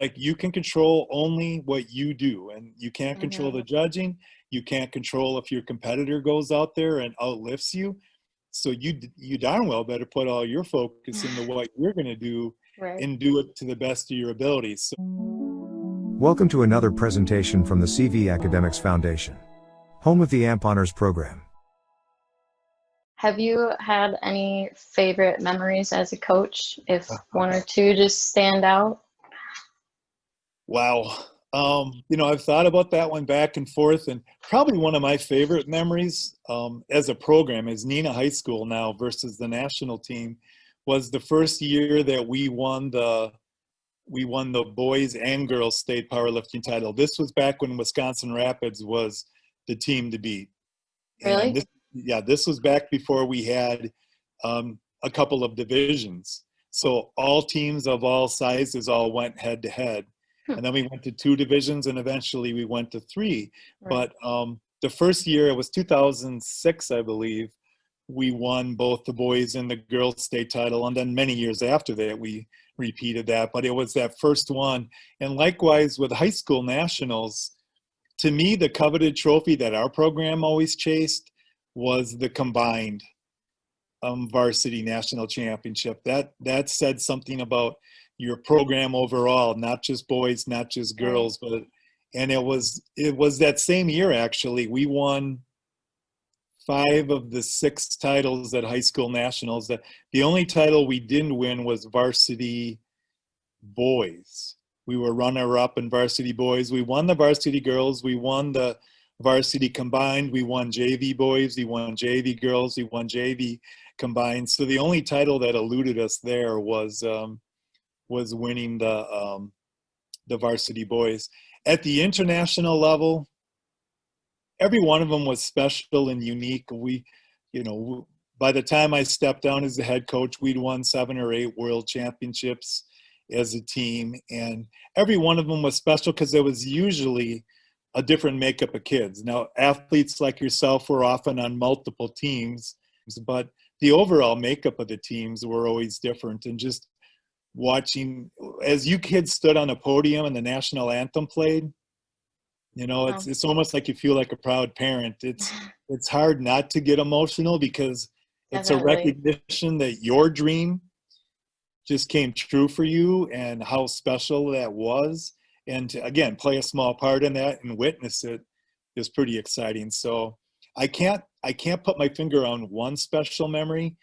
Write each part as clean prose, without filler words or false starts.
like you can control only what you do, and you can't control Mm-hmm. the judging. You can't control if your competitor goes out there and outlifts you. So you darn well better put all your focus into what you're going to do Right. and do it to the best of your abilities. So, Welcome to another presentation from the CV Academics Foundation, home of the AMP Honors Program. Have you had any favorite memories as a coach? If one or two just stand out? wow. I've thought about that one back and forth, and probably one of my favorite memories as a program is Neenah High School now versus the national team was the first year that we won the boys and girls state powerlifting title. This was back when Wisconsin Rapids was the team to beat. And Really? this was back before we had a couple of divisions. So all teams of all sizes all went head to head. Hmm. And then we went to 2 divisions, and eventually we went to 3. Right. But the first year, it was 2006, I believe, we won both the boys and the girls state title. And then many years after that, we repeated that. But it was that first one. And likewise with high school nationals, to me, the coveted trophy that our program always chased was the combined varsity national championship. That said something about your program overall, not just boys, not just Right. girls, and it was that same year actually we won 5 of the 6 titles at high school nationals. The only title we didn't win was varsity boys. We were runner-up in varsity boys. We won the varsity girls. We won the varsity combined. We won JV boys. We won JV girls. We won JV combined. So the only title that eluded us there was winning the varsity boys. At the international level, every one of them was special and unique. By the time I stepped down as the head coach, we'd won 7 or 8 world championships as a team, and every one of them was special because there was usually a different makeup of kids. Now, athletes like yourself were often on multiple teams, but the overall makeup of the teams were always different. And just watching as you kids stood on a podium and the national anthem played, Wow. it's almost like you feel like a proud parent. It's hard not to get emotional because it's a Definitely. recognition that your dream just came true for you and how special that was. And to, again, play a small part in that and witness it is pretty exciting. So I can't put my finger on one special memory,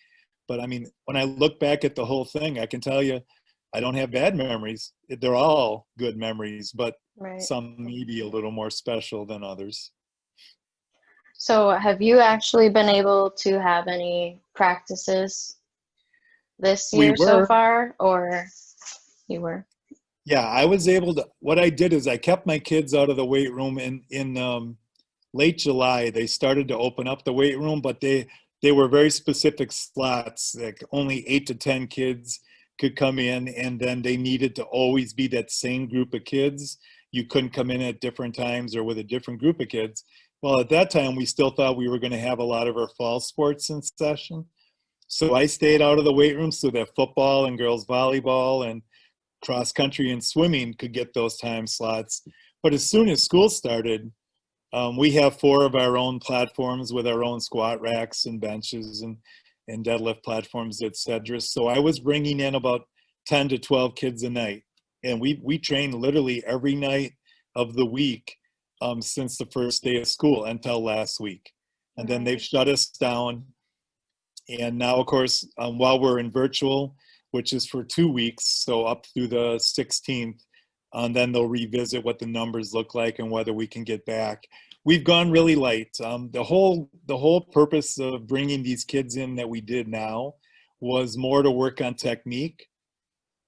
but I mean, when I look back at the whole thing, I can tell you I don't have bad memories. They're all good memories, but Right. some maybe a little more special than others. So have you actually been able to have any practices this We year so were, far, or you were? yeah, I was able to. What I did is I kept my kids out of the weight room in late July. They started to open up the weight room, but they were very specific slots. Like only 8 to 10 kids could come in, and then they needed to always be that same group of kids. You couldn't come in at different times or with a different group of kids. Well, at that time, we still thought we were going to have a lot of our fall sports in session. So I stayed out of the weight room so that football and girls volleyball and cross country and swimming could get those time slots. But as soon as school started, we have 4 of our own platforms with our own squat racks and benches and deadlift platforms, etc. So I was bringing in about 10 to 12 kids a night. And we trained literally every night of the week since the first day of school until last week. And then Right. they've shut us down. And now, of course, while we're in virtual, which is for 2 weeks, so up through the 16th, and then they'll revisit what the numbers look like and whether we can get back. We've gone really light. The whole purpose of bringing these kids in that we did now was more to work on technique.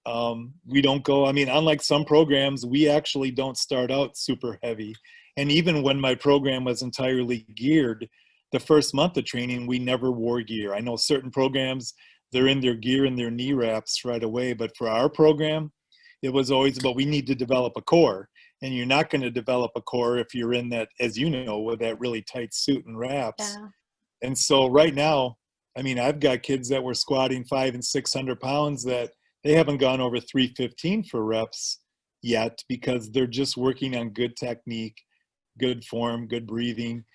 We don't go, I mean, unlike some programs, we actually don't start out super heavy. And even when my program was entirely geared, the first month of training, we never wore gear. I know certain programs, they're in their gear and their knee wraps right away. But for our program, it was always about we need to develop a core. And you're not going to develop a core if you're in that, as you know, with that really tight suit and wraps. Yeah. And so right now, I mean, I've got kids that were squatting 500 and 600 pounds that they haven't gone over 315 for reps yet, because they're just working on good technique, good form, good breathing.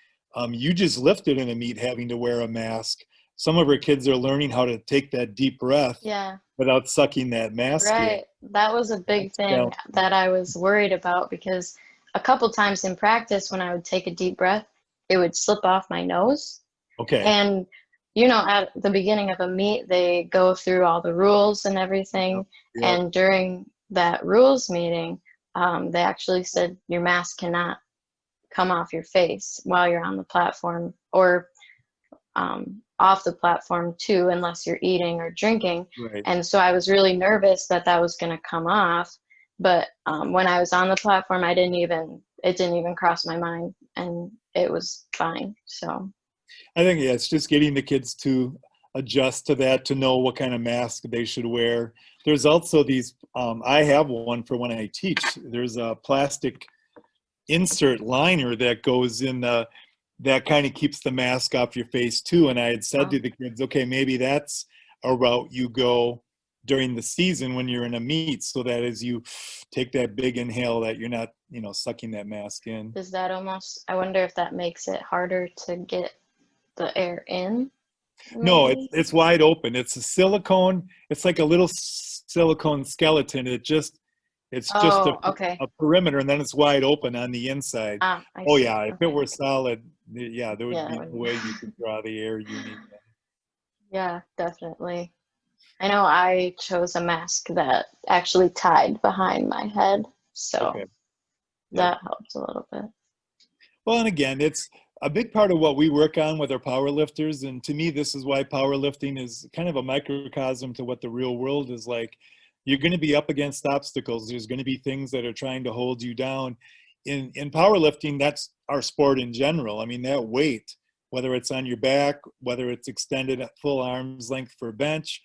You just lifted in a meet having to wear a mask. Some of our kids are learning how to take that deep breath Yeah. without sucking that mask in. Right. That was a big thing Yeah. that I was worried about, because a couple times in practice when I would take a deep breath, it would slip off my nose. Okay. And, you know, at the beginning of a meet, they go through all the rules and everything. Yep. And during that rules meeting, they actually said your mask cannot come off your face while you're on the platform, or off the platform too, unless you're eating or drinking. Right. And so I was really nervous that that was going to come off. But when I was on the platform, it didn't even cross my mind, and it was fine. So I think, yeah, it's just getting the kids to adjust to that, to know what kind of mask they should wear. There's also these, I have one for when I teach. There's a plastic insert liner that goes in that kind of keeps the mask off your face too. And I had said to the kids, okay, maybe that's a route you go during the season when you're in a meet, so that as you take that big inhale, that you're not, sucking that mask in. does that almost, I wonder if that makes it harder to get the air in? No, Maybe? it's wide open. It's a silicone. It's like a little silicone skeleton. It's just Oh, okay. a perimeter, and then it's wide open on the inside. I Oh see. yeah, if it Okay. were solid, yeah, there would Yeah, be no way you could draw the air you need. yeah, definitely. I know I chose a mask that actually tied behind my head, so Okay. that helps a little bit. Well, and again, it's a big part of what we work on with our power lifters. And to me, this is why powerlifting is kind of a microcosm to what the real world is like. You're going to be up against obstacles. There's going to be things that are trying to hold you down. In powerlifting, that's our sport in general. I mean, that weight, whether it's on your back, whether it's extended at full arm's length for bench,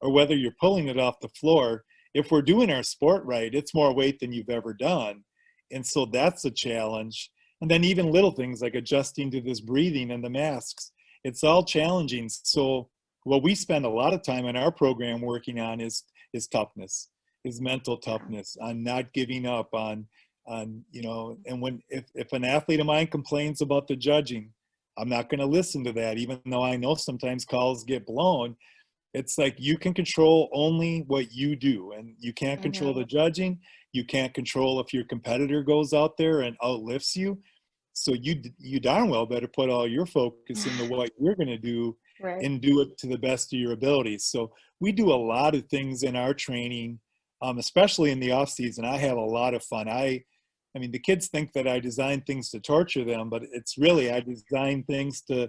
or whether you're pulling it off the floor, if we're doing our sport right, it's more weight than you've ever done. And so that's a challenge. And then even little things like adjusting to this breathing and the masks, it's all challenging. So what we spend a lot of time in our program working on is toughness, is mental toughness, on not giving up, on and when if an athlete of mine complains about the judging, I'm not going to listen to that, even though I know sometimes calls get blown. It's like, you can control only what you do, and you can't control the judging. You can't control if your competitor goes out there and outlifts you. So you darn well better put all your focus into what you're going to do, Right. and do it to the best of your abilities. So we do a lot of things in our training, especially in the off season. I have a lot of fun. I mean, the kids think that I design things to torture them, but it's really, I design things to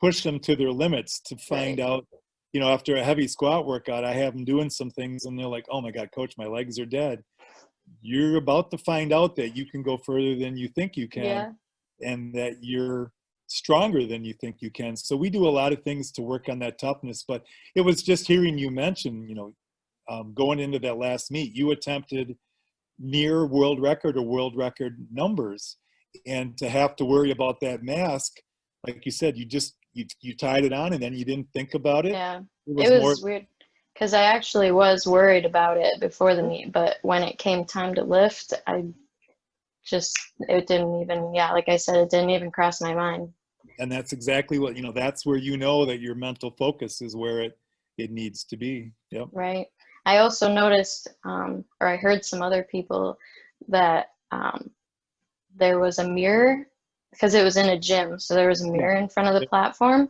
push them to their limits, to find Right. out, after a heavy squat workout, I have them doing some things and they're like, oh my God, coach, my legs are dead. You're about to find out that you can go further than you think you can, Yeah. and that you're stronger than you think you can. So we do a lot of things to work on that toughness. But it was just hearing you mention, going into that last meet, you attempted near world record or world record numbers, and to have to worry about that mask, like you said, you tied it on and then you didn't think about it. Yeah. It It was more. was weird because I actually was worried about it before the meet, but when it came time to lift, it didn't even, yeah, like I said, it didn't even cross my mind. And that's exactly what, that's where that your mental focus is where it needs to be. Yep. Right. I also noticed, or I heard some other people that there was a mirror, because it was in a gym, so there was a mirror in front of the platform,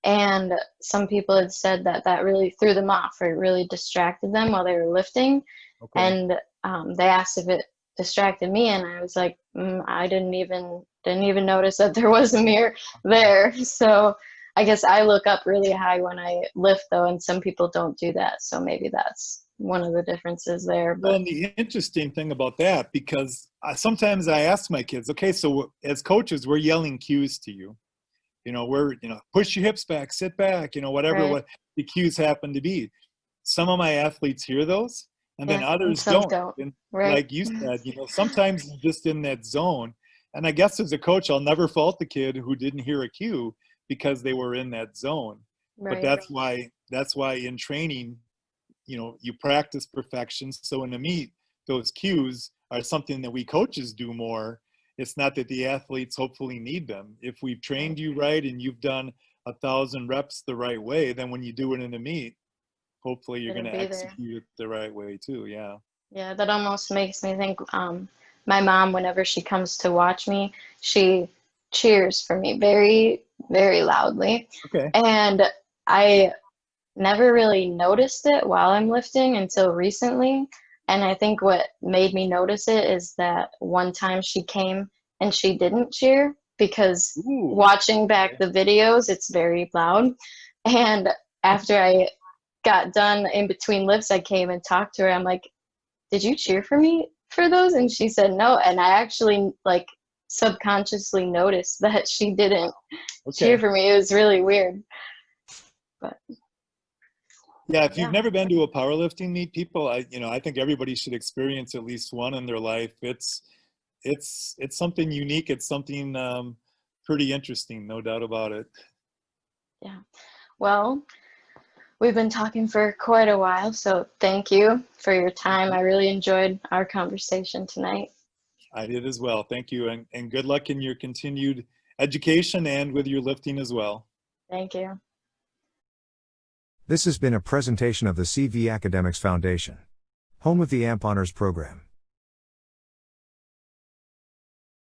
and some people had said that that really threw them off, or it really distracted them while they were lifting. Okay. And they asked if it distracted me, and I was like, I didn't even notice that there was a mirror there. So I guess I look up really high when I lift, though, and some people don't do that. So maybe that's one of the differences there. Well, But and the interesting thing about that, because sometimes I ask my kids, okay, so as coaches, we're yelling cues to you. We're, push your hips back, sit back, whatever right. what the cues happen to be. Some of my athletes hear those, and then Yeah, and others some don't. don't. And Right. like you said, sometimes you're just in that zone. And I guess as a coach, I'll never fault the kid who didn't hear a cue because they were in that zone. But Right. that's why in training, you practice perfection. So in a meet, those cues are something that we coaches do more. It's not that the athletes hopefully need them. If we've trained you right and you've done 1,000 reps the right way, then when you do it in a meet, hopefully you're going to execute it the right way too. Yeah. Yeah, that almost makes me think, my mom, whenever she comes to watch me, she cheers for me very, very loudly. Okay. And I never really noticed it while I'm lifting until recently. And I think what made me notice it is that one time she came and she didn't cheer because Ooh. watching back the videos, it's very loud. And after I got done in between lifts, I came and talked to her. I'm like, did you cheer for me for those? And she said no. And I actually like subconsciously noticed that she didn't cheer for me. It was really weird. But yeah, if you've never been to a powerlifting meet, people, I think everybody should experience at least one in their life. It's something unique. It's something pretty interesting, no doubt about it. Yeah. Well, we've been talking for quite a while, so thank you for your time. I really enjoyed our conversation tonight. I did as well. Thank you, and good luck in your continued education and with your lifting as well. Thank you. This has been a presentation of the CV Academics Foundation, home of the AMP Honors Program.